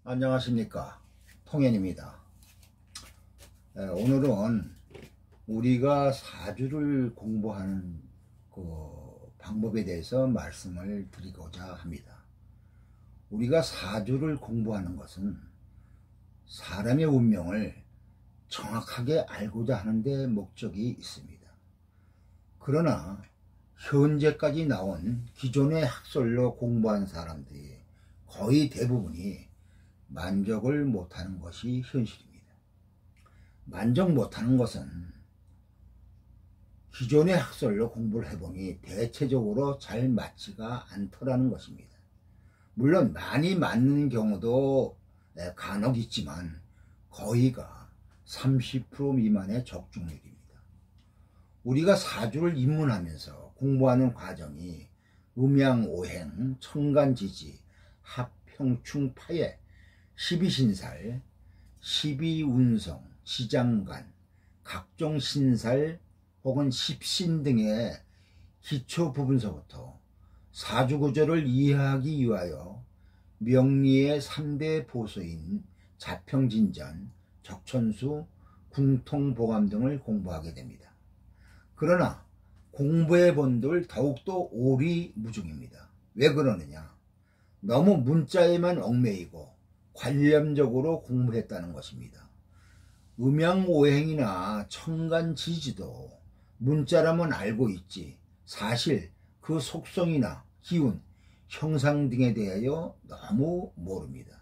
안녕하십니까, 통현입니다. 오늘은 우리가 사주를 공부하는 그 방법에 대해서 말씀을 드리고자 합니다. 우리가 사주를 공부하는 것은 사람의 운명을 정확하게 알고자 하는데 목적이 있습니다. 그러나 현재까지 나온 기존의 학설로 공부한 사람들이 거의 대부분이 만족을 못하는 것이 현실입니다. 만족 못하는 것은 기존의 학설로 공부를 해보니 대체적으로 잘 맞지가 않더라는 것입니다. 물론 많이 맞는 경우도 간혹 있지만 거의가 30% 미만의 적중률입니다. 우리가 사주를 입문하면서 공부하는 과정이 음양오행, 천간지지, 합형충파해, 12신살, 12운성, 지장간, 각종 신살 혹은 십신 등의 기초 부분서부터 사주구조를 이해하기 위하여 명리의 3대 보소인 자평진전, 적천수, 궁통보감 등을 공부하게 됩니다. 그러나 공부해 본들 더욱더 오리무중입니다. 왜 그러느냐? 너무 문자에만 얽매이고 관념적으로 공부했다는 것입니다. 음양오행이나 천간지지도 문자라면 알고 있지 사실 그 속성이나 기운, 형상 등에 대하여 너무 모릅니다.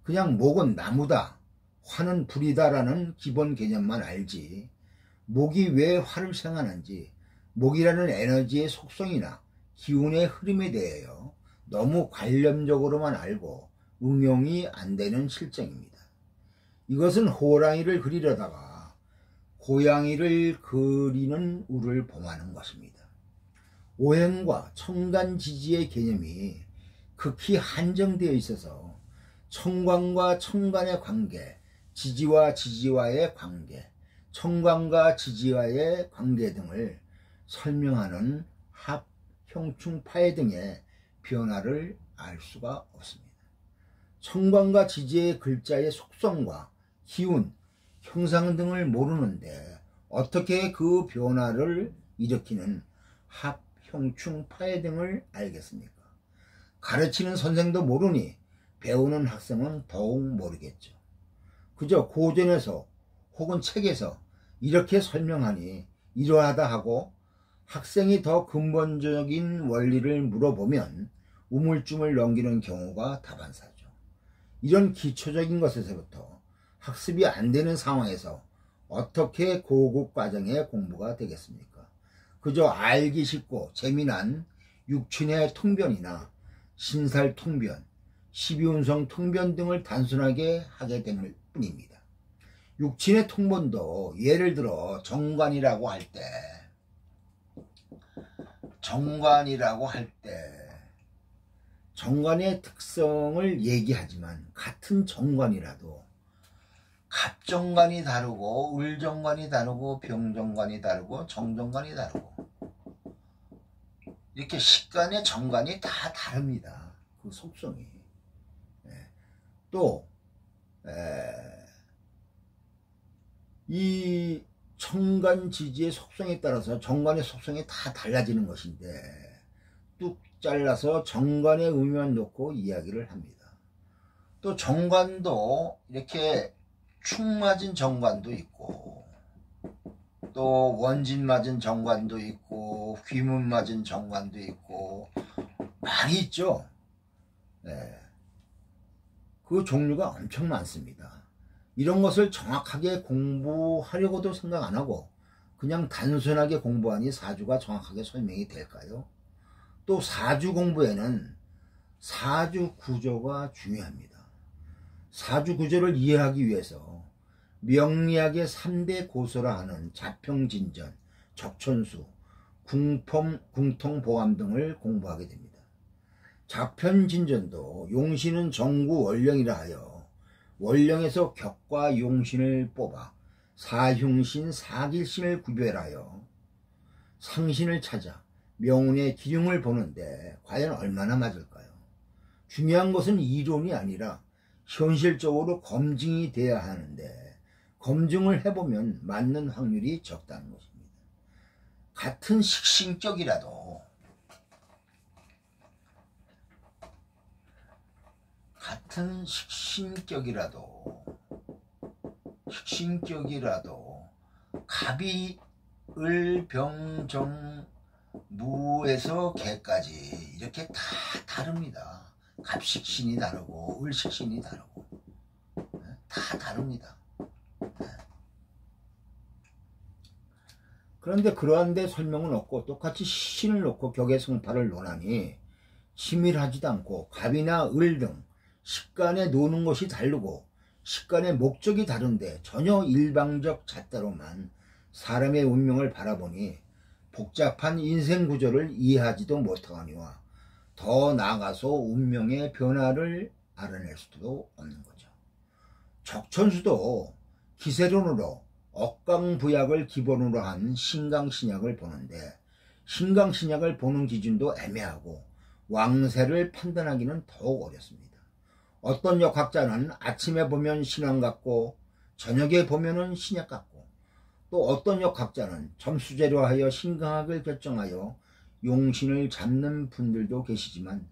그냥 목은 나무다, 화는 불이다라는 기본 개념만 알지 목이 왜 화를 생하는지, 목이라는 에너지의 속성이나 기운의 흐름에 대하여 너무 관념적으로만 알고 응용이 안 되는 실정입니다. 이것은 호랑이를 그리려다가 고양이를 그리는 우를 범하는 것입니다. 오행과 천간지지의 개념이 극히 한정되어 있어서 천간과 천간의 관계, 지지와 지지와의 관계, 천간과 지지와의 관계 등을 설명하는 합, 형충, 파해 등의 변화를 알 수가 없습니다. 천간과 지지의 글자의 속성과 기운, 형상 등을 모르는데 어떻게 그 변화를 일으키는 합, 형충, 파해 등을 알겠습니까? 가르치는 선생도 모르니 배우는 학생은 더욱 모르겠죠. 그저 고전에서 혹은 책에서 이렇게 설명하니 이러하다 하고 학생이 더 근본적인 원리를 물어보면 우물쭈물 넘기는 경우가 다반사죠. 이런 기초적인 것에서부터 학습이 안 되는 상황에서 어떻게 고급 과정의 공부가 되겠습니까? 그저 알기 쉽고 재미난 육친의 통변이나 신살 통변, 12운성 통변 등을 단순하게 하게 될 뿐입니다. 육친의 통변도 예를 들어 정관이라고 할 때 정관의 특성을 얘기하지만 같은 정관이라도 갑정관이 다르고 을정관이 다르고 병정관이 다르고 정정관이 다르고 이렇게 식간의 정관이 다 다릅니다. 그 속성이. 또 이 천간지지의 속성에 따라서 정관의 속성이 다 달라지는 것인데 뚝 잘라서 정관의 의미만 놓고 이야기를 합니다. 또 정관도 이렇게 축 맞은 정관도 있고 또 원진 맞은 정관도 있고 귀문 맞은 정관도 있고 많이 있죠. 그 종류가 엄청 많습니다. 이런 것을 정확하게 공부하려고도 생각 안 하고 그냥 단순하게 공부하니 사주가 정확하게 설명이 될까요? 또 사주 공부에는 사주 구조가 중요합니다. 사주 구조를 이해하기 위해서 명리학의 3대 고소라 하는 자평진전, 적천수, 궁통보감 등을 공부하게 됩니다. 자평진전도 용신은 정구 월령이라 하여 월령에서 격과 용신을 뽑아 사흉신, 사길신을 구별하여 상신을 찾아 명운의 기흉을 보는데 과연 얼마나 맞을까요? 중요한 것은 이론이 아니라 현실적으로 검증이 돼야 하는데 검증을 해보면 맞는 확률이 적다는 것입니다. 같은 식신격이라도 갑이 을, 병, 정, 무에서 개까지 이렇게 다 다릅니다. 갑식신이 다르고 을식신이 다르고 다 다릅니다. 그런데 그러한데 설명은 없고 똑같이 신을 놓고 격의성파를 논하니 치밀하지도 않고 갑이나 을 등 식간에 노는 것이 다르고 식간의 목적이 다른데 전혀 일방적 잣대로만 사람의 운명을 바라보니 복잡한 인생 구조를 이해하지도 못하거니와 더 나아가서 운명의 변화를 알아낼 수도 없는 거죠. 적천수도 기세론으로 억강부약을 기본으로 한 신강신약을 보는데 신강신약을 보는 기준도 애매하고 왕세를 판단하기는 더욱 어렵습니다. 어떤 역학자는 아침에 보면 신왕 같고 저녁에 보면은 신약 같고 또 어떤 역학자는 점수제로 하여 신강학을 결정하여 용신을 잡는 분들도 계시지만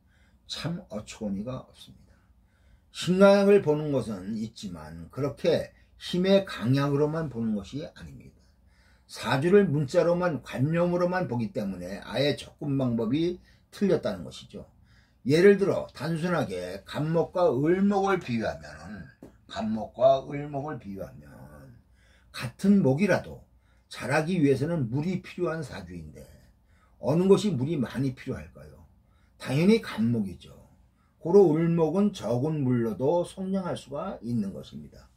참 어처구니가 없습니다. 신강학을 보는 것은 있지만 그렇게 힘의 강약으로만 보는 것이 아닙니다. 사주를 문자로만 관념으로만 보기 때문에 아예 접근 방법이 틀렸다는 것이죠. 예를 들어 단순하게 갑목과 을목을 비유하면 같은 목이라도 자라기 위해서는 물이 필요한 사주인데 어느 것이 물이 많이 필요할까요? 당연히 갑목이죠. 고로 을목은 적은 물로도 성장할 수가 있는 것입니다.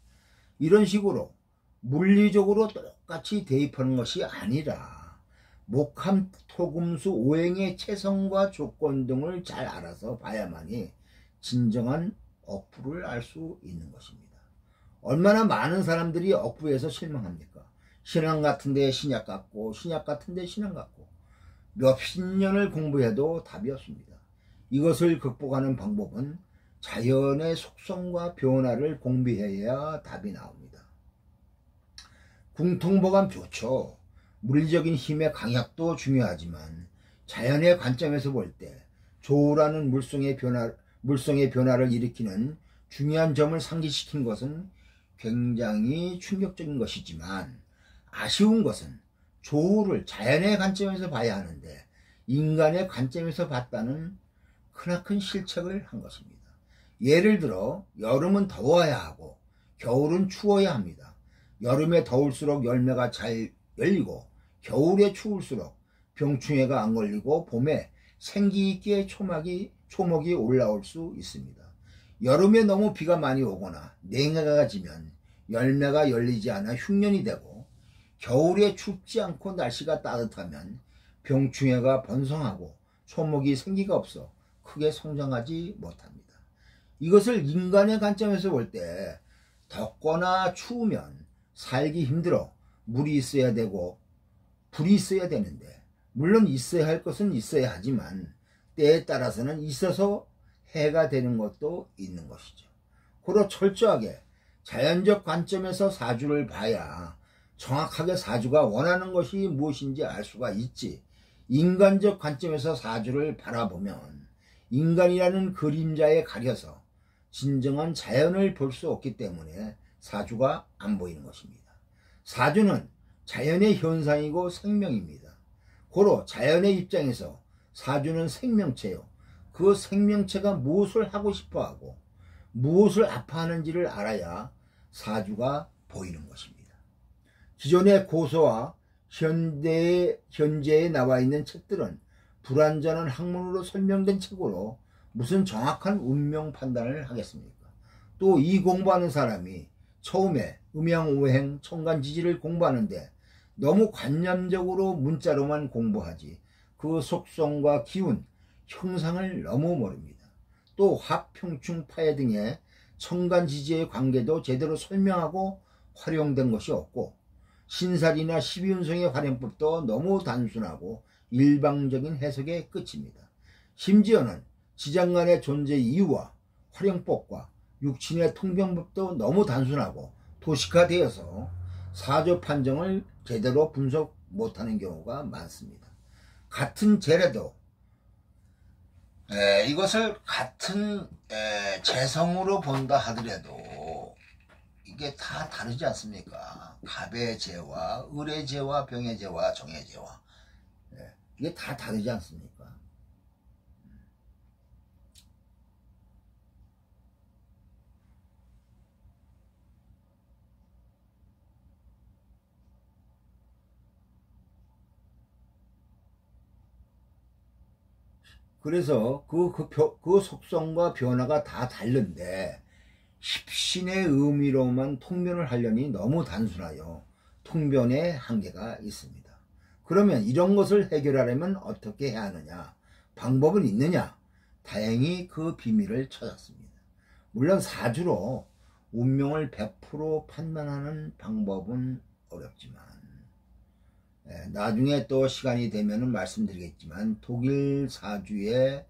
이런 식으로 물리적으로 똑같이 대입하는 것이 아니라 목함, 토금수, 오행의 체성과 조건 등을 잘 알아서 봐야만이 진정한 억부를 알 수 있는 것입니다. 얼마나 많은 사람들이 억부에서 실망합니까? 신앙 같은데 신약 같고 신약 같은데 신앙 같고 몇십 년을 공부해도 답이 없습니다. 이것을 극복하는 방법은 자연의 속성과 변화를 공부해야 답이 나옵니다. 궁통보감 좋죠. 물리적인 힘의 강약도 중요하지만 자연의 관점에서 볼 때 조우라는 물성의 변화를 일으키는 중요한 점을 상기시킨 것은 굉장히 충격적인 것이지만 아쉬운 것은 조우를 자연의 관점에서 봐야 하는데 인간의 관점에서 봤다는 크나큰 실책을 한 것입니다. 예를 들어 여름은 더워야 하고 겨울은 추워야 합니다. 여름에 더울수록 열매가 잘 열리고 겨울에 추울수록 병충해가 안 걸리고 봄에 생기 있게 초목이 올라올 수 있습니다. 여름에 너무 비가 많이 오거나 냉해가 지면 열매가 열리지 않아 흉년이 되고 겨울에 춥지 않고 날씨가 따뜻하면 병충해가 번성하고 초목이 생기가 없어 크게 성장하지 못합니다. 이것을 인간의 관점에서 볼 때 덥거나 추우면 살기 힘들어 물이 있어야 되고 불이 있어야 되는데 물론 있어야 할 것은 있어야 하지만 때에 따라서는 있어서 해가 되는 것도 있는 것이죠. 고로 철저하게 자연적 관점에서 사주를 봐야 정확하게 사주가 원하는 것이 무엇인지 알 수가 있지. 인간적 관점에서 사주를 바라보면 인간이라는 그림자에 가려서 진정한 자연을 볼 수 없기 때문에 사주가 안 보이는 것입니다. 사주는 자연의 현상이고 생명입니다. 고로 자연의 입장에서 사주는 생명체요. 그 생명체가 무엇을 하고 싶어하고 무엇을 아파하는지를 알아야 사주가 보이는 것입니다. 기존의 고서와 현재에 나와 있는 책들은 불완전한 학문으로 설명된 책으로 무슨 정확한 운명 판단을 하겠습니까? 또 이 공부하는 사람이 처음에 음양오행, 천간지지를 공부하는데 너무 관념적으로 문자로만 공부하지 그 속성과 기운, 형상을 너무 모릅니다. 또 합평충 파해 등의 천간지지의 관계도 제대로 설명하고 활용된 것이 없고 신살이나 12운성의 활용법도 너무 단순하고 일방적인 해석의 끝입니다. 심지어는 지장간의 존재 이유와 활용법과 육친의 통병법도 너무 단순하고 도식화되어서 사주 판정을 제대로 분석 못하는 경우가 많습니다. 같은 재래도 이것을 같은 재성으로 본다 하더라도 이게 다 다르지 않습니까? 갑의 재와 을의 재와 병의 재와 정의 재와 이게 다 다르지 않습니까? 그래서 그 속성과 변화가 다 다른데 십신의 의미로만 통변을 하려니 너무 단순하여 통변의 한계가 있습니다. 그러면 이런 것을 해결하려면 어떻게 해야 하느냐? 방법은 있느냐? 다행히 그 비밀을 찾았습니다. 물론 사주로 운명을 100% 판단하는 방법은 어렵지만 나중에 또 시간이 되면 말씀드리겠지만 독일 사주의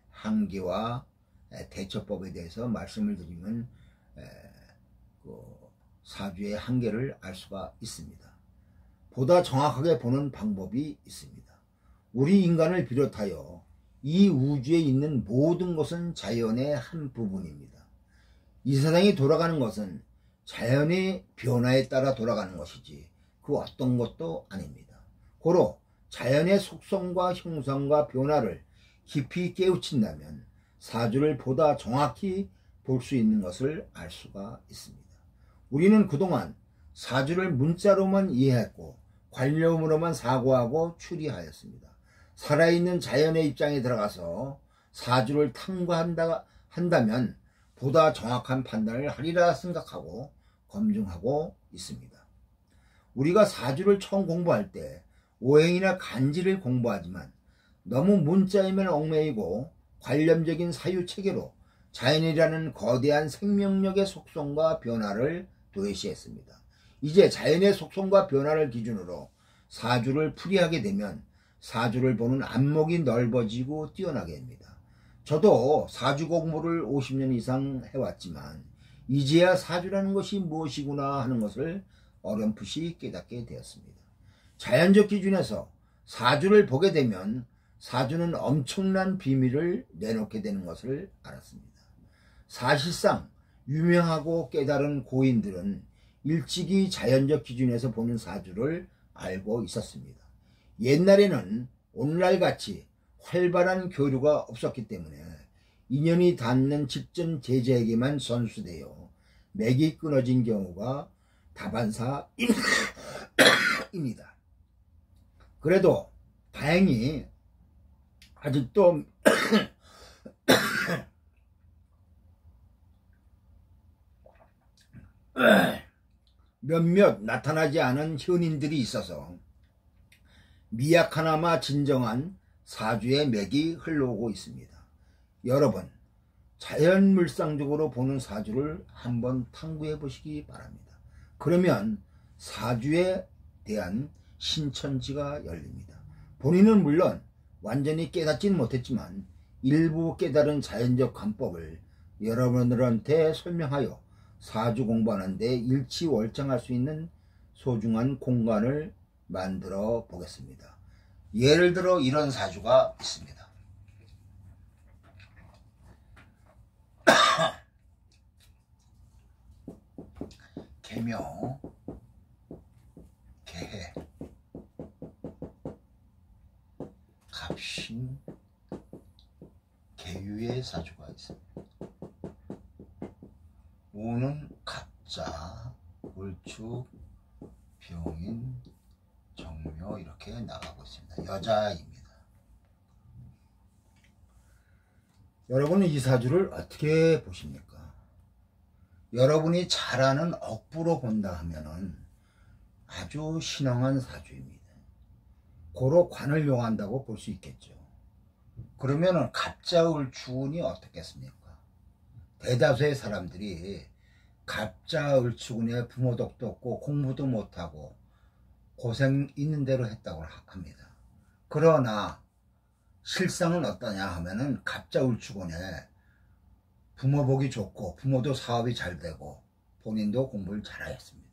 한계와 대처법에 대해서 말씀을 드리면 그 사주의 한계를 알 수가 있습니다. 보다 정확하게 보는 방법이 있습니다. 우리 인간을 비롯하여 이 우주에 있는 모든 것은 자연의 한 부분입니다. 이 세상이 돌아가는 것은 자연의 변화에 따라 돌아가는 것이지 그 어떤 것도 아닙니다. 고로 자연의 속성과 형성과 변화를 깊이 깨우친다면 사주를 보다 정확히 볼 수 있는 것을 알 수가 있습니다. 우리는 그동안 사주를 문자로만 이해했고 관념으로만 사고하고 추리하였습니다. 살아있는 자연의 입장에 들어가서 사주를 탐구한다면 보다 정확한 판단을 하리라 생각하고 검증하고 있습니다. 우리가 사주를 처음 공부할 때 오행이나 간지를 공부하지만 너무 문자이면 얽매이고 관념적인 사유체계로 자연이라는 거대한 생명력의 속성과 변화를 도외시했습니다. 이제 자연의 속성과 변화를 기준으로 사주를 풀이하게 되면 사주를 보는 안목이 넓어지고 뛰어나게 됩니다. 저도 사주 공부를 50년 이상 해왔지만 이제야 사주라는 것이 무엇이구나 하는 것을 어렴풋이 깨닫게 되었습니다. 자연적 기준에서 사주를 보게 되면 사주는 엄청난 비밀을 내놓게 되는 것을 알았습니다. 사실상 유명하고 깨달은 고인들은 일찍이 자연적 기준에서 보는 사주를 알고 있었습니다. 옛날에는 오늘날같이 활발한 교류가 없었기 때문에 인연이 닿는 직전 제자에게만 전수되어 맥이 끊어진 경우가 다반사입니다. 그래도 다행히 아직도 몇몇 나타나지 않은 현인들이 있어서 미약하나마 진정한 사주의 맥이 흘러오고 있습니다. 여러분, 자연물상적으로 보는 사주를 한번 탐구해 보시기 바랍니다. 그러면 사주에 대한 신천지가 열립니다. 본인은 물론 완전히 깨닫지는 못했지만 일부 깨달은 자연적 관법을 여러분들한테 설명하여 사주 공부하는 데 일치월장할 수 있는 소중한 공간을 만들어 보겠습니다. 예를 들어 이런 사주가 있습니다. 개묘, 개해, 갑신, 개유의 사주가 있습니다. 우는 갑자, 을축, 병인, 정묘 이렇게 나가고 있습니다. 여자입니다. 여러분은 이 사주를 어떻게 보십니까? 여러분이 잘 아는 억부로 본다 하면은 아주 신앙한 사주입니다. 고로 관을 용한다고 볼 수 있겠죠. 그러면은 갑자을축운이 어떻겠습니까? 대다수의 사람들이 갑자을축운에 부모덕도 없고 공부도 못하고 고생 있는 대로 했다고 합니다. 그러나 실상은 어떠냐 하면은 갑자을축운에 부모 보기 좋고 부모도 사업이 잘 되고 본인도 공부를 잘하였습니다.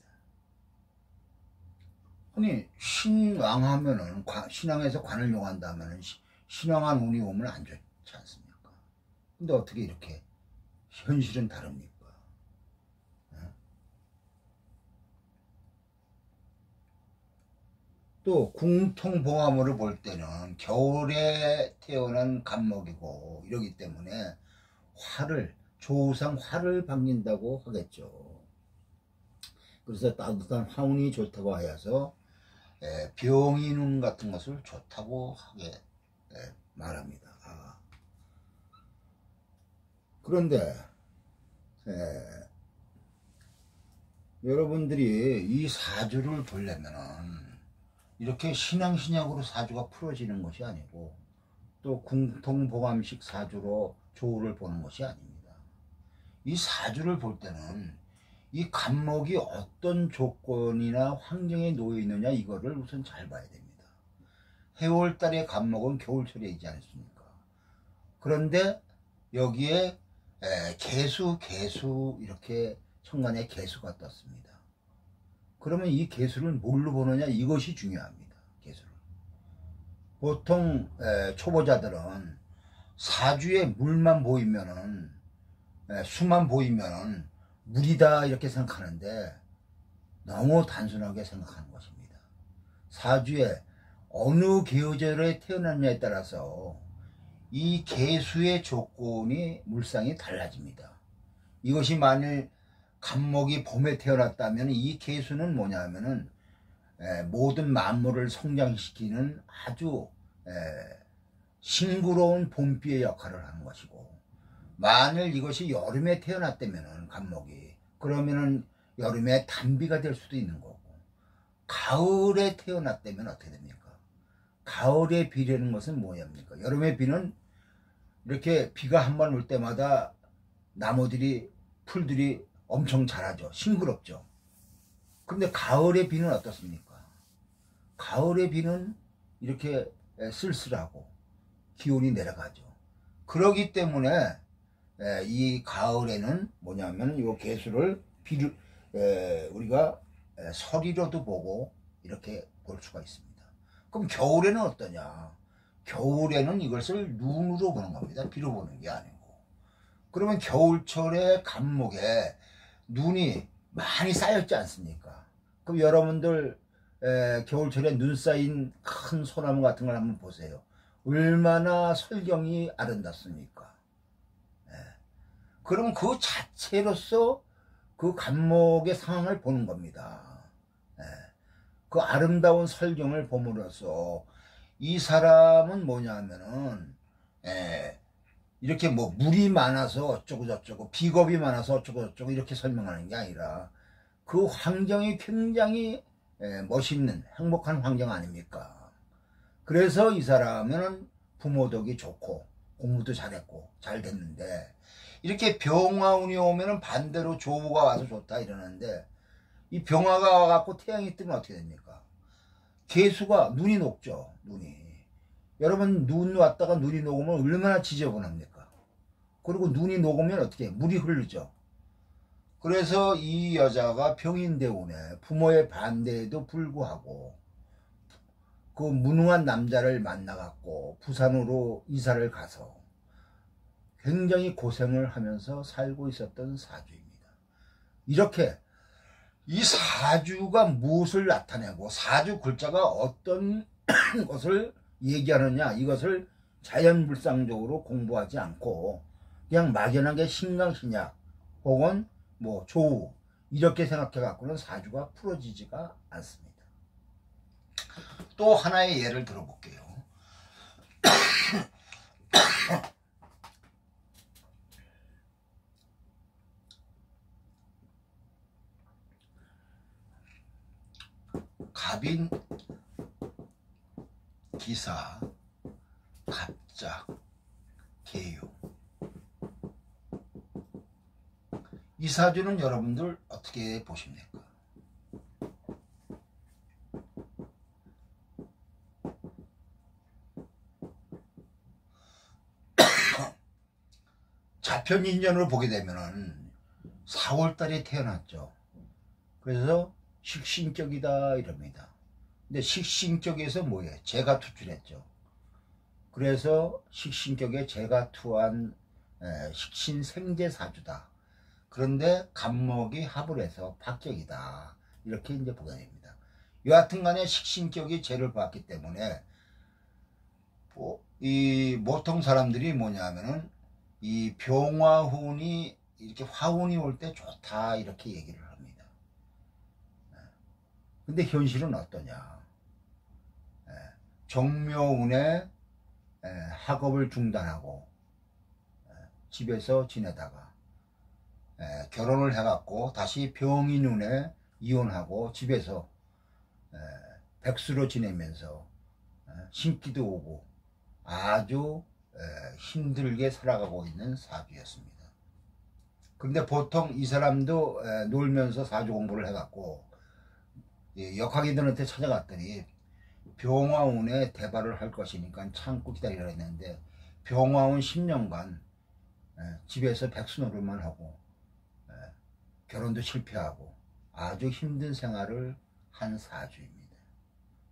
아니 신왕 하면은 신왕에서 관을 용한다면은 신왕한 운이 오면 안 좋지 않습니까? 근데 어떻게 이렇게 현실은 다릅니까? 또 궁통봉화물을 볼 때는 겨울에 태어난 간목이고 이러기 때문에 조우상 화를 방긴다고 하겠죠. 그래서 따뜻한 화운이 좋다고 하여서 병인운 같은 것을 좋다고 하게 말합니다. 그런데 여러분들이 이 사주를 보려면은 이렇게 신앙신약으로 사주가 풀어지는 것이 아니고 또 궁통보감식 사주로 조우를 보는 것이 아닙니다. 이 사주를 볼 때는 이 간목이 어떤 조건이나 환경에 놓여 있느냐 이거를 우선 잘 봐야 됩니다. 해월달의 간목은 겨울철이지 않습니까? 그런데 여기에 개수 이렇게 천간에 개수가 떴습니다. 그러면 이 개수를 뭘로 보느냐 이것이 중요합니다. 개수를. 보통 초보자들은 사주에 물만 보이면은 수만 보이면은 물이다 이렇게 생각하는데 너무 단순하게 생각하는 것입니다. 사주에 어느 계절에 태어났냐에 따라서 이 개수의 조건이 물상이 달라집니다. 이것이 만일 간목이 봄에 태어났다면 이 개수는 뭐냐면은 모든 만물을 성장시키는 아주 싱그러운 봄비의 역할을 하는 것이고, 만일 이것이 여름에 태어났다면은 간목이 그러면은 여름에 단비가 될 수도 있는 거고, 가을에 태어났다면 어떻게 됩니까? 가을에 비라는 것은 뭐합니까? 여름에 비는 이렇게 비가 한 번 올 때마다 나무들이 풀들이 엄청 자라죠. 싱그럽죠. 근데 가을의 비는 어떻습니까? 가을의 비는 이렇게 쓸쓸하고 기온이 내려가죠. 그러기 때문에 이 가을에는 뭐냐면 이 개수를 비를 우리가 서리로도 보고 이렇게 볼 수가 있습니다. 그럼 겨울에는 어떠냐? 겨울에는 이것을 눈으로 보는 겁니다. 비로 보는 게 아니고. 그러면 겨울철에 간목에 눈이 많이 쌓였지 않습니까? 그럼 여러분들 겨울철에 눈 쌓인 큰 소나무 같은 걸 한번 보세요. 얼마나 설경이 아름답습니까? 그럼 그 자체로서 그 간목의 상황을 보는 겁니다. 그 아름다운 설경을 봄으로써 이 사람은 뭐냐면은 이렇게 뭐 물이 많아서 어쩌고 저쩌고 비겁이 많아서 어쩌고 저쩌고 이렇게 설명하는 게 아니라 그 환경이 굉장히 멋있는 행복한 환경 아닙니까? 그래서 이 사람은 부모 덕이 좋고 공부도 잘했고 잘 됐는데, 이렇게 병화운이 오면은 반대로 조우가 와서 좋다 이러는데, 이 병화가 와갖고 태양이 뜨면 어떻게 됩니까? 개수가 눈이 녹죠. 눈이. 여러분 눈 왔다가 눈이 녹으면 얼마나 지저분합니까? 그리고 눈이 녹으면 어떻게 해요? 물이 흐르죠. 그래서 이 여자가 병인대운에 부모의 반대에도 불구하고 그 무능한 남자를 만나갖고 부산으로 이사를 가서 굉장히 고생을 하면서 살고 있었던 사주입니다. 이렇게 이 사주가 무엇을 나타내고 사주 글자가 어떤 것을 얘기하느냐, 이것을 자연불상적으로 공부하지 않고 그냥 막연하게 신강신약 혹은 뭐 조우 이렇게 생각해 갖고는 사주가 풀어지지가 않습니다. 또 하나의 예를 들어볼게요. 갑인, 기사, 갑작, 개요. 이 사주는 여러분들 어떻게 보십니까? 사편인연으로 보게 되면은 4월달에 태어났죠. 그래서 식신격이다 이럽니다. 근데 식신격에서 뭐예요? 재가 투출했죠. 그래서 식신격에 재가 투한 식신생재사주다. 그런데 간목이 합을 해서 박격이다. 이렇게 이제 보게 됩니다. 여하튼 간에 식신격이 재를 봤기 때문에 이 보통 사람들이 뭐냐면은 이 병화운이 이렇게 화운이 올 때 좋다 이렇게 얘기를 합니다. 근데 현실은 어떠냐? 정묘운에 학업을 중단하고 집에서 지내다가 결혼을 해갖고 다시 병인운에 이혼하고 집에서 백수로 지내면서 신기도 오고 아주 힘들게 살아가고 있는 사주였습니다. 근데 보통 이 사람도 놀면서 사주 공부를 해갖고 역학이들한테 찾아갔더니 병화운에 대발을 할 것이니까 참고 기다리라 했는데 병화운 10년간 집에서 백수 노릇만 하고 결혼도 실패하고 아주 힘든 생활을 한 사주입니다.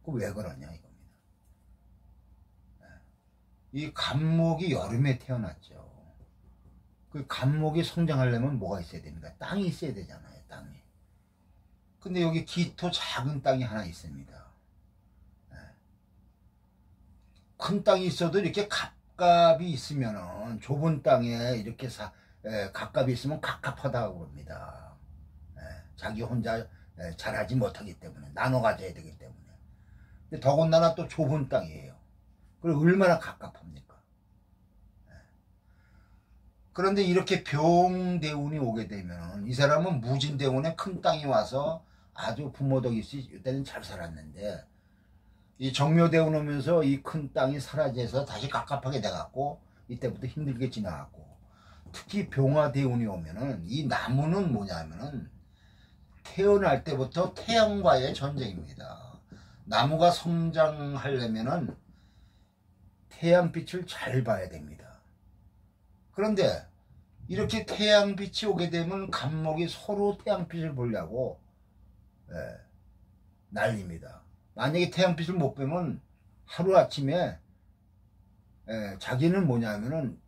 그 왜 그러냐 이겁니다. 이 간목이 여름에 태어났죠. 그 간목이 성장하려면 뭐가 있어야 됩니까? 땅이 있어야 되잖아요. 땅이. 근데 여기 기토 작은 땅이 하나 있습니다. 큰 땅이 있어도 이렇게 갑갑이 있으면은 좁은 땅에 이렇게 갑갑이 있으면 갑갑하다고 그럽니다. 자기 혼자 잘하지 못하기 때문에 나눠 가져야 되기 때문에. 근데 더군다나 또 좁은 땅이에요. 그리고 얼마나 갑갑합니까? 그런데 이렇게 병대운이 오게 되면 이 사람은 무진대운에 큰 땅이 와서 아주 부모덕이 있이 이때는 잘 살았는데 이 정묘대운 오면서 이 큰 땅이 사라져서 다시 갑갑하게 돼갖고 이때부터 힘들게 지나갔고 특히 병화대운이 오면은 이 나무는 뭐냐면은 태어날 때부터 태양과의 전쟁입니다. 나무가 성장하려면은 태양빛을 잘 봐야 됩니다. 그런데 이렇게 태양빛이 오게 되면 간목이 서로 태양빛을 보려고 난립니다. 만약에 태양빛을 못 보면 하루아침에 자기는 뭐냐면은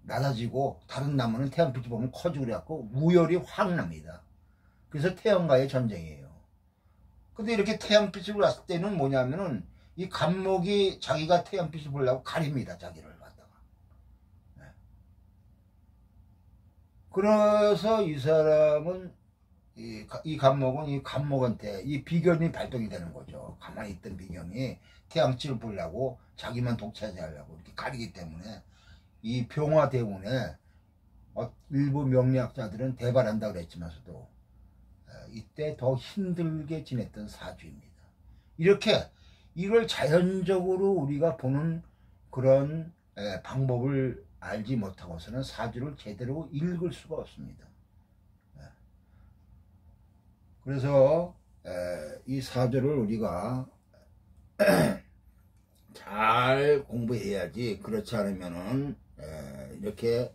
낮아지고 다른 나무는 태양빛을 보면 커지고 그래갖고 우열이 확 납니다. 그래서 태양과의 전쟁이에요. 근데 이렇게 태양빛을 봤을 때는 뭐냐면은 이 간목이 자기가 태양빛을 보려고 가립니다. 자기를 갖다가. 그래서 이 사람은 이 간목은 이 간목한테 이 비견이 발동이 되는 거죠. 가만히 있던 비견이 태양빛을 보려고 자기만 독차지하려고 이렇게 가리기 때문에 이 병화대운에 일부 명리학자들은 대발한다고 그랬지만서도 이때 더 힘들게 지냈던 사주입니다. 이렇게 이걸 자연적으로 우리가 보는 그런 방법을 알지 못하고서는 사주를 제대로 읽을 수가 없습니다. 그래서 이 사주를 우리가 잘 공부해야지. 그렇지 않으면은 이렇게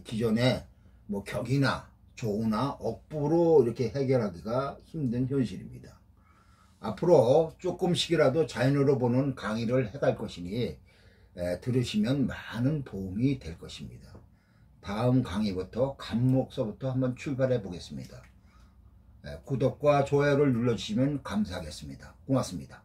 기존에 뭐 격이나 조우나 억부로 이렇게 해결하기가 힘든 현실입니다. 앞으로 조금씩이라도 자연으로 보는 강의를 해갈 것이니 들으시면 많은 도움이 될 것입니다. 다음 강의부터 간목서부터 한번 출발해 보겠습니다. 구독과 좋아요를 눌러주시면 감사하겠습니다. 고맙습니다.